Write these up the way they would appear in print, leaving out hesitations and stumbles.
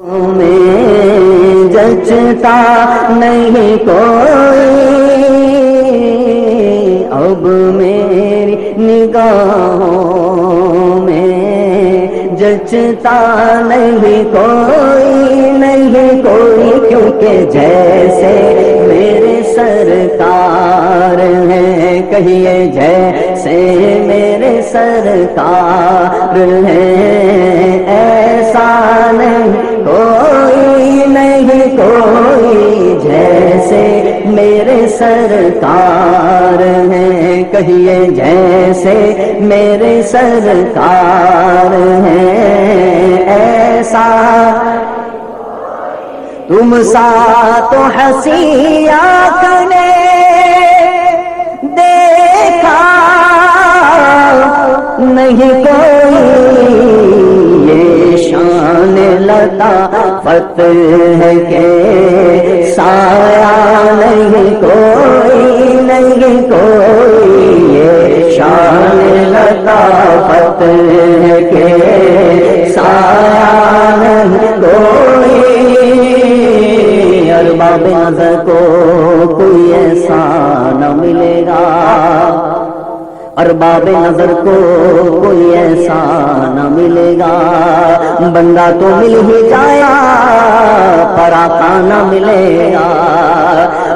میں جچتا نہیں کوئی اب میری نگاہوں میں جچتا نہیں کوئی نہیں کوئی کیونکہ جیسے میرے سرکار ہیں کہیے جیسے میرے سرکار ہیں ایسا نہیں کوئی نہیں کوئی جیسے میرے سرکار ہیں کہیے جیسے میرے سرکار ہیں ایسا تم سا تو ہنسی آنکھ نے دیکھا نہیں کوئی یہ شان لطافت ہے کہ سایہ نہیں کوئی نہیں کوئی یہ شان لطافت ہے کہ سایہ نہیں کوئی ارباب نظر کو کوئی ایسا نہ ملے گا ارباب نظر کو کوئی ایسا نہ ملے گا بندہ تو مل ہی جایا پر آقا نہ ملے گا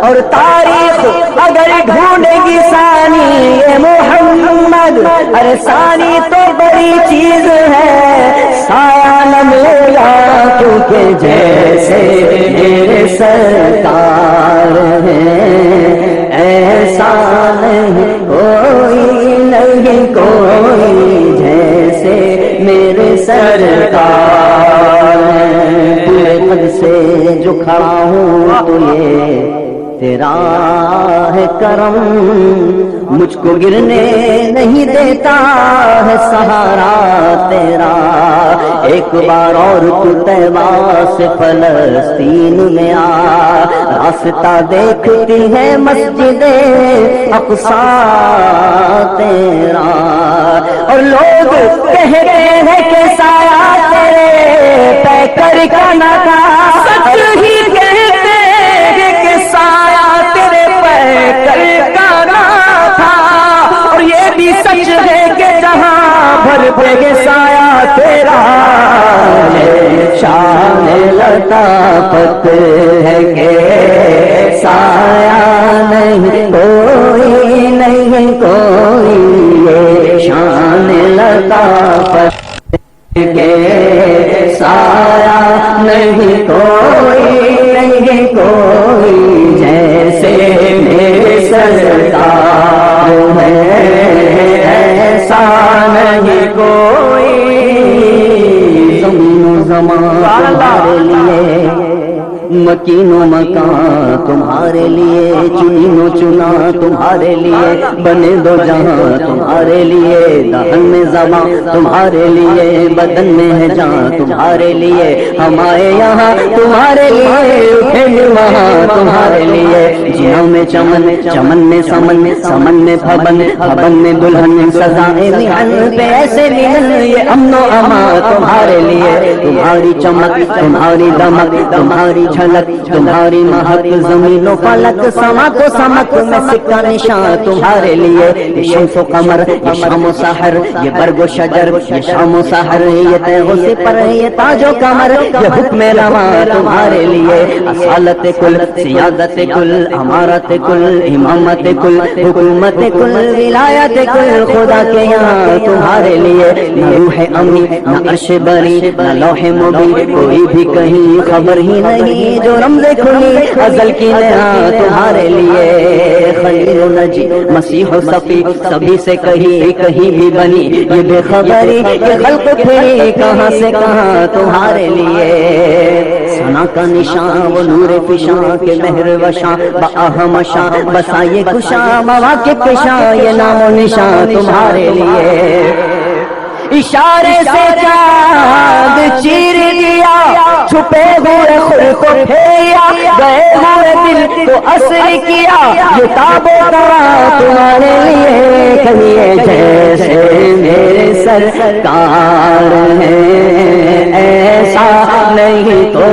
اور تاریخ اگر ڈھونڈے گی ثانی یہ محمد ارے ثانی تو بڑی چیز ہے سایہ نہ ملے گا کیونکہ جیسے میرے سرکار ہیں ایسا نہیں کوئی نہیں کوئی جیسے میرے سرکار ہیں پورے قد سے جو کھڑا ہوں تو یہ تیرا ہے کرم مجھ کو گرنے نہیں دیتا ہے سہارا تیرا ایک بار اور تو طیبہ سے فلسطین میں آ راستہ دیکھتی ہے مسجد اقصی تیرا اور لوگ کہتے ہیں کہ سایہ تیرے پیکر کا نہ تھا سچ ہی کہتے ہیں کہ سایہ تیرے پیکر کا نہ تھا اور یہ بھی سچ ہے کہ جہاں بھر پہ گے سایہ تیرا شان لطافت ہے کہ سایہ نہیں کوئی نہیں کوئی یہ شان لطافت کہ سایہ نہیں کوئی نہیں کوئی جیسے میرے سرکار ہے ایسا نہیں کوئی زمین و زمان تمہارے لیے مکین و مکان تمہارے لیے چنین و چنا تمہارے لیے بنے دو جہاں تمہارے لیے دہن میں زبان تمہارے لیے بدن میں ہے جان تمہارے لیے ہم آئے یہاں تمہارے لیے اٹھے وہاں تمہارے لیے جیوں میں چمن چمن میں سمن سمن میں بھون بھون میں دلہن سزائے مہن پہ ایسے مہن یہ امن و امان تمہارے لیے تمہاری چمک تمہاری دمک تمہاری جھلک تمہاری مہک زمین و فلک سما تو سمک میں سکہ نشان تمہارے لیے یہ شمس و قمر یہ شام و سحر یہ برگ و شجر یہ شام و سحر یہ تیغ و سپر یہ تاج و کمر یہ حکم رواں تمہارے لیے اصالت کل سیادت کل امارت کل امامت کل حکومت کل ولایت کل خدا کے یہاں تمہارے لیے نہ روح امی نہ عرش بری نہ لوح مبین کوئی بھی کہیں خبر ہی نہیں جو رمز کھلی ازل کی نہا تمہارے لیے خلیل و نجی مسیح و صفی سبھی سے کہیں بھی بنی یہ بے خبری کہ خلق پھری کہاں سے کہاں تمہارے لیے سنا کا نشان وہ نور فشاں کے مہر وشاں باہم شاں بسائے کشاں مواقف شاں یہ نام و نشان تمہارے لیے اشارے سے چاند چیر دیا چھپے ہوئے خود کو پھیرا گئے ہوئے دل کو اثر کیا یہ تاب و ترا تمہارے لیے کہیے جیسے میرے سرکار ہیں ایسا نہیں تو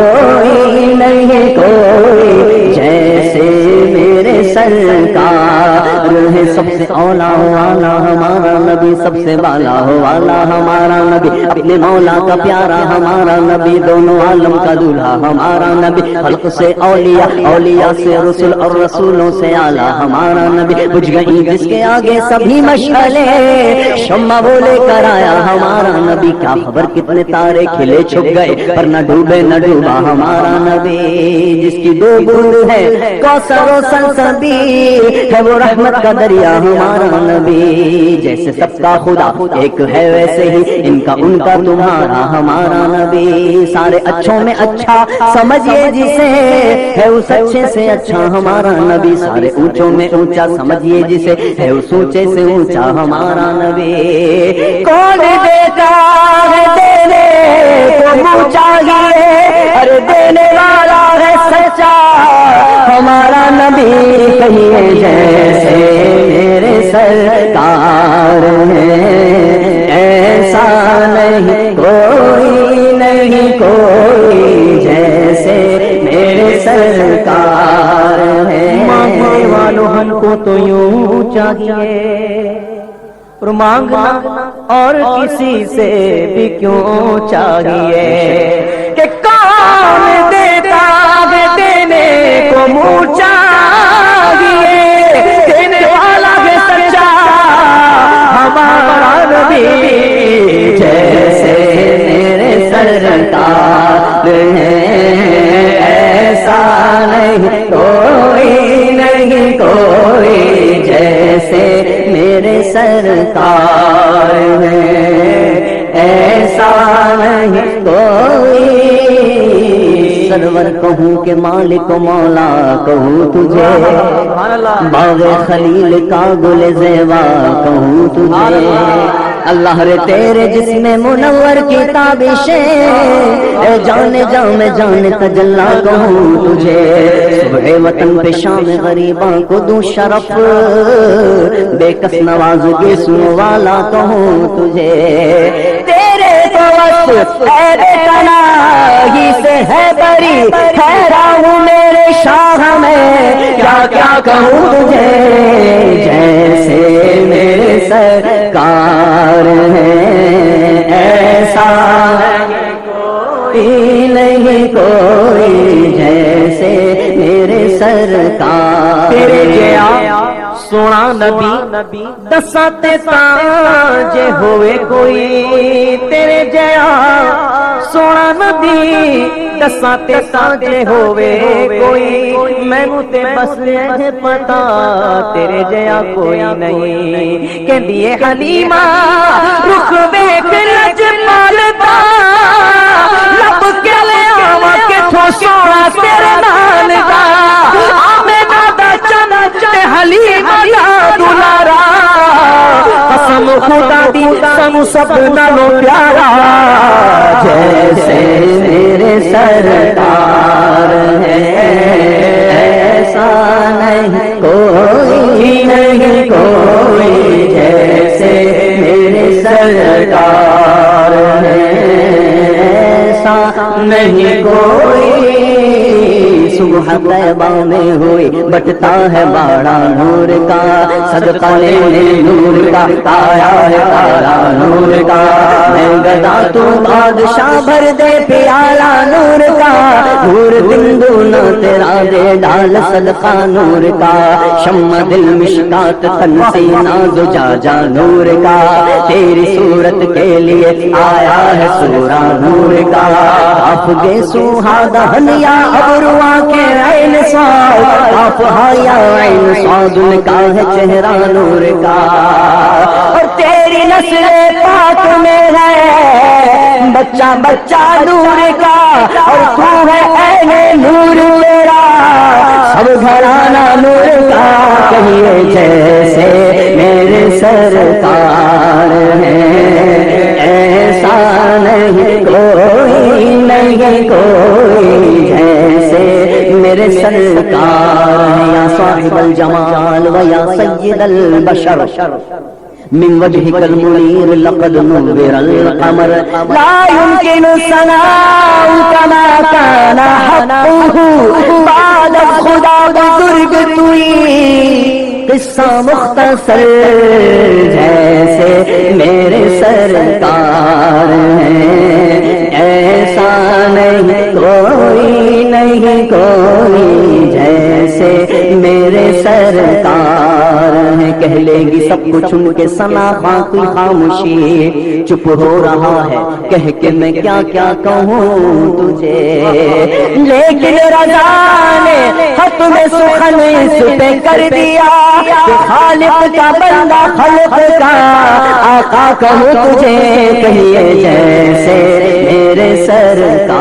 نبی سب سے بالا ہو والا ہمارا نبی اپنے مولا کا پیارا ہمارا نبی دونوں عالم کا دولہا ہمارا نبی خلق سے اولیاء اولیاء سے رسول اور رسولوں سے اعلیٰ ہمارا نبی بجھ گئی جس کے آگے سبھی مشعلیں شمع وہ لے کر آیا ہمارا نبی کیا خبر کتنے تارے کھلے چھپ گئے پر نہ ڈوبے نہ ڈوبا ہمارا نبی جس کی دو بوند ہے کوثر و سلسبی ہے وہ رحمت کا دریا ہمارا نبی جیسے سب کا خدا ایک ہے ویسے ہی ان کا ان کا تمہارا ہمارا نبی سارے اچھوں میں اچھا سمجھیے جسے ہے اس اچھے سے اچھا ہمارا نبی سارے اونچوں میں اونچا سمجھیے جسے ہے اس اونچے سے اونچا ہمارا نبی کون دیتا ہے دینے کو منہ چاہیے ارے دینے والا ہے سچا ہمارا نبی کہیے جیسے میرے سرکار ہے ایسا نہیں کوئی جیسے میرے سرکار ہے مانگنے والوں ہم کو تو یوں چاہیے اور مانگنا اور کسی سے بھی کیوں چاہیے کہ کون دیتا ہے دینے کو منہ چاہیے دینے والا ہے سچا ہمارا نبی جیسے میرے سرکار ہے ایسا نہیں کوئی جیسے میرے سرکار ہے ایسا نہیں کوئی سرور کہوں کہ مالک مولا کہوں تجھے باغ خلیل کا گل زیبا کہوں تجھے اللہ رے تیرے جسم منور کی تابشیں اے جانے جا میں جان تجلا کہوں تجھے صبح وطن پہ شام غریباں کو دوں شرف بے کس نواز کے سنو والا کہوں تجھے تیرے دوست اے بیٹنا ہی سے ہے بری ٹھہرا ہوں میرے شاہ میں کیا کیا کہوں تجھے جیسے میرے سرکار ہے ایسا نہیں کوئی جیسے میرے سرکار تیرے جیا سونا نبی دساں تے جے ہوئے کوئی تیرے جیا سونا نبی دساں تے جے ہوئے کوئی مینوں تے بس یہ پتا تیرے جیا کوئی نہیں کہندی اے حلیمہ رخ ویکھ لج پالتا لب کے لے آواں کتھوں سونا تیرے نال دا آمینہ دا چن تے حلیمہ دا دلارا قسم خدا دی سانو سب نالوں پیارا جیسے میرے سرکار ہے ایسا نہیں کوئی جیسے میرے سرکار ہے ایسا نہیں کوئی صبح طیبہ میں ہوئی بٹتا ہے باڑا نور کا صدقہ لینے نور کا آیا ہے تارا نور کا میں گدا تو بادشاہ بھر دے پیالہ نور کا نور دن دونا تیرا دے ڈال صدقہ نور کا شمع دل مشکات تن سینہ زجاجہ نور کا تیری صورت کے لیے آیا ہے سورہ نور کا آپ گے سوہا دہن یا ابروا کے عین سواد آپ ہایا عین سواد ان کا ہے چہرہ نور کا اور تیری نسل پاک میں ہے بچہ بچہ نور کا اور تو ہے عین نور تیرا سب گھرانہ نور کا کہیے جیسے میرے سرکار ہے ایسا نہیں کوئی جیسے میرے سرکار یا صاحب الجمال و یا سید البشر من وجهك المنير لقد نور القمر لا يمكن ثناء كما كان حقه بعد خدا بزرگ توئی قصہ مختصر جیسے میرے سرکار ہیں، ایسا نہیں کوئی نہیں کوئی جیسے میرے سرکار ہیں۔ کہہ لے گی سب کچھ ان کے ثنا، باقی خاموشی چپ ہو رہا ہے، کہہ کے میں کیا کیا کہوں تجھے، لیکن رضا نے ختم سخن اس پہ کر دیا کہ خالق کا بندہ خلق کا آقا کہوں تجھے، کہیے جیسے میرے سرکار